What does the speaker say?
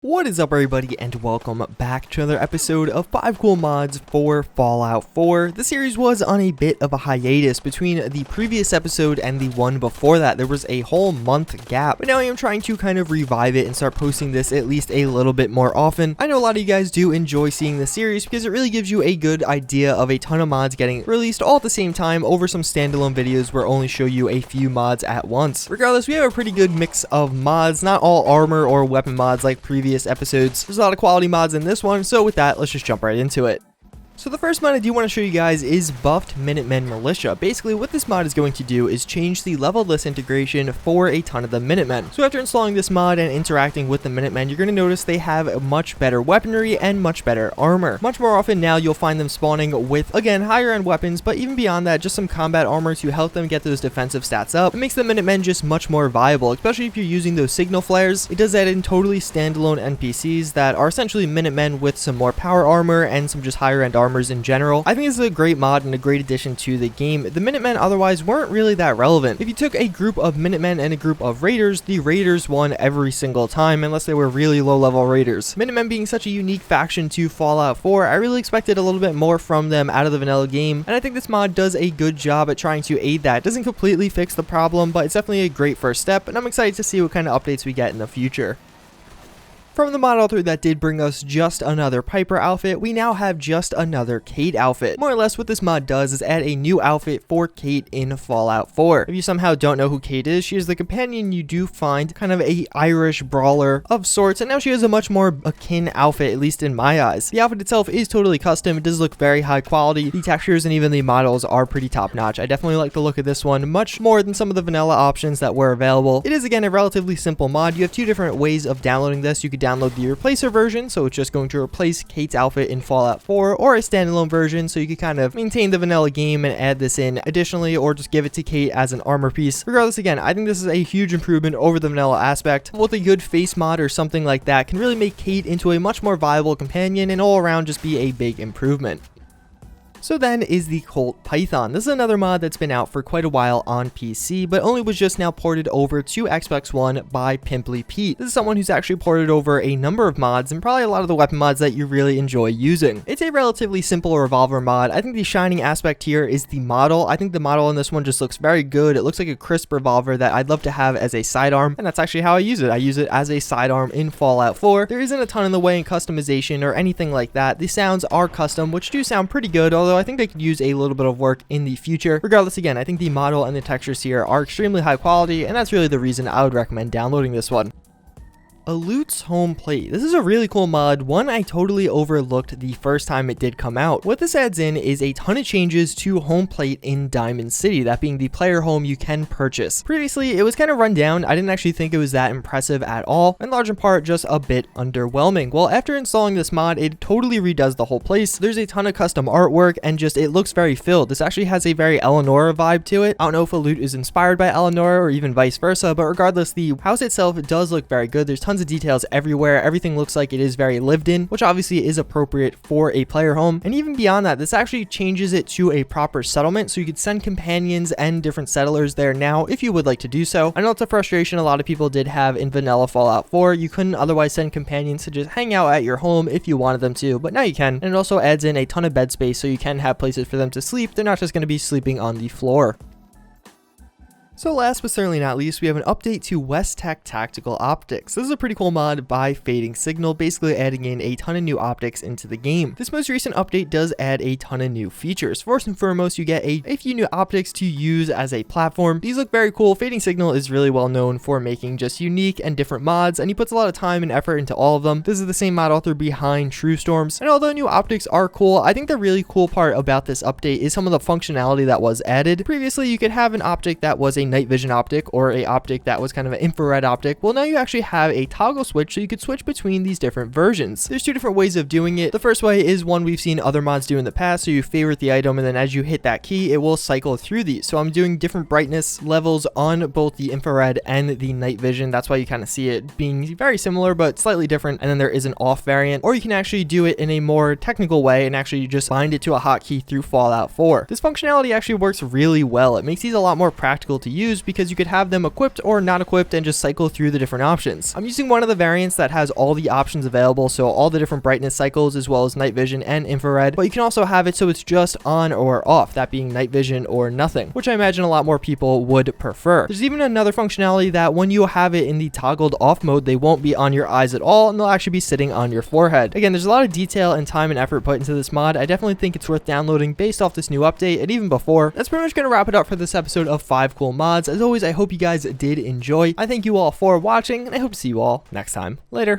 What is up, everybody, and welcome back to another episode of 5 cool mods for Fallout 4. The series was on a bit of a hiatus between the previous episode and the one before that. There was a whole month gap, but now I am trying to kind of revive it and start posting this at least a little bit more often. I know a lot of you guys do enjoy seeing this series because it really gives you a good idea of a ton of mods getting released all at the same time over some standalone videos where I only show you a few mods at once. Regardless, we have a pretty good mix of mods, not all armor or weapon mods like previous episodes. There's a lot of quality mods in this one, so with that, let's just jump right into it. So the first mod I do want to show you guys is buffed Minutemen Militia. Basically, what this mod is going to do is change the level list integration for a ton of the Minutemen. So after installing this mod and interacting with the Minutemen, you're going to notice they have much better weaponry and much better armor. Much more often now, you'll find them spawning with, again, higher end weapons, but even beyond that, just some combat armor to help them get those defensive stats up. It makes the Minutemen just much more viable, especially if you're using those signal flares. It does add in totally standalone NPCs that are essentially Minutemen with some more power armor and some just higher end armors in general. I think this is a great mod and a great addition to the game. The Minutemen otherwise weren't really that relevant. If you took a group of Minutemen and a group of Raiders, the Raiders won every single time unless they were really low level Raiders. Minutemen being such a unique faction to Fallout 4, I really expected a little bit more from them out of the vanilla game, and I think this mod does a good job at trying to aid that. It doesn't completely fix the problem, but it's definitely a great first step, and I'm excited to see what kind of updates we get in the future. From the mod author that did bring us just another Piper outfit, we now have just another Cait outfit. More or less what this mod does is add a new outfit for Cait in Fallout 4. If you somehow don't know who Cait is, she is the companion you do find, kind of a Irish brawler of sorts, and now she has a much more akin outfit, at least in my eyes. The outfit itself is totally custom, it does look very high quality, the textures and even the models are pretty top notch. I definitely like the look of this one much more than some of the vanilla options that were available. It is again a relatively simple mod. You have two different ways of downloading this. You could download the replacer version, so it's just going to replace Cait's outfit in Fallout 4, or a standalone version, so you can kind of maintain the vanilla game and add this in additionally, or just give it to Cait as an armor piece. Regardless, again, I think this is a huge improvement over the vanilla aspect. With a good face mod or something like that can really make Cait into a much more viable companion and all around just be a big improvement. So then is the Colt Python. This is another mod that's been out for quite a while on PC, but only was just now ported over to Xbox One by Pimply Pete. This is someone who's actually ported over a number of mods and probably a lot of the weapon mods that you really enjoy using. It's a relatively simple revolver mod. I think the shining aspect here is the model. I think the model in this one just looks very good. It looks like a crisp revolver that I'd love to have as a sidearm, and that's actually how I use it. I use it as a sidearm in Fallout 4. There isn't a ton in the way in customization or anything like that. The sounds are custom, which do sound pretty good, although I think they could use a little bit of work in the future. Regardless, again, I think the model and the textures here are extremely high quality, and that's really the reason I would recommend downloading this one. Aloot's home plate. This is a really cool mod, one I totally overlooked the first time it did come out. What this adds in is a ton of changes to home plate in Diamond City, that being the player home you can purchase. Previously, it was kind of run down. I didn't actually think it was that impressive at all, in large part just a bit underwhelming. Well, after installing this mod, it totally redoes the whole place. There's a ton of custom artwork and just it looks very filled. This actually has a very Eleanor vibe to it. I don't know if Aloot is inspired by Eleanor or even vice versa, but regardless, the house itself does look very good. There's tons of details everywhere. Everything looks like it is very lived in, which obviously is appropriate for a player home. And even beyond that, this actually changes it to a proper settlement, so you could send companions and different settlers there now if you would like to do so. I know it's a frustration a lot of people did have in vanilla Fallout 4. You couldn't otherwise send companions to just hang out at your home if you wanted them to, but now you can. And it also adds in a ton of bed space, so you can have places for them to sleep. They're not just going to be sleeping on the floor. So last but certainly not least, we have an update to Westtech Tactical Optics. This is a pretty cool mod by Fading Signal, basically adding in a ton of new optics into the game. This most recent update does add a ton of new features. First and foremost, you get a few new optics to use as a platform. These look very cool. Fading Signal is really well known for making just unique and different mods, and he puts a lot of time and effort into all of them. This is the same mod author behind True Storms, and although new optics are cool, I think the really cool part about this update is some of the functionality that was added. Previously, you could have an optic that was a night vision optic or a optic that was kind of an infrared optic. Well, now you actually have a toggle switch, so you could switch between these different versions. There's two different ways of doing it. The first way is one we've seen other mods do in the past, so you favorite the item and then as you hit that key, it will cycle through these. So I'm doing different brightness levels on both the infrared and the night vision. That's why you kind of see it being very similar but slightly different, and then there is an off variant. Or you can actually do it in a more technical way and actually just bind it to a hotkey through Fallout 4. This functionality actually works really well. It makes these a lot more practical to use. use because you could have them equipped or not equipped and just cycle through the different options. I'm using one of the variants that has all the options available, so all the different brightness cycles as well as night vision and infrared, but you can also have it so it's just on or off, that being night vision or nothing, which I imagine a lot more people would prefer. There's even another functionality that when you have it in the toggled off mode, they won't be on your eyes at all and they'll actually be sitting on your forehead. Again, there's a lot of detail and time and effort put into this mod. I definitely think it's worth downloading based off this new update and even before. That's pretty much going to wrap it up for this episode of 5 Cool Mods. As always, I hope you guys did enjoy. I thank you all for watching and I hope to see you all next time. Later.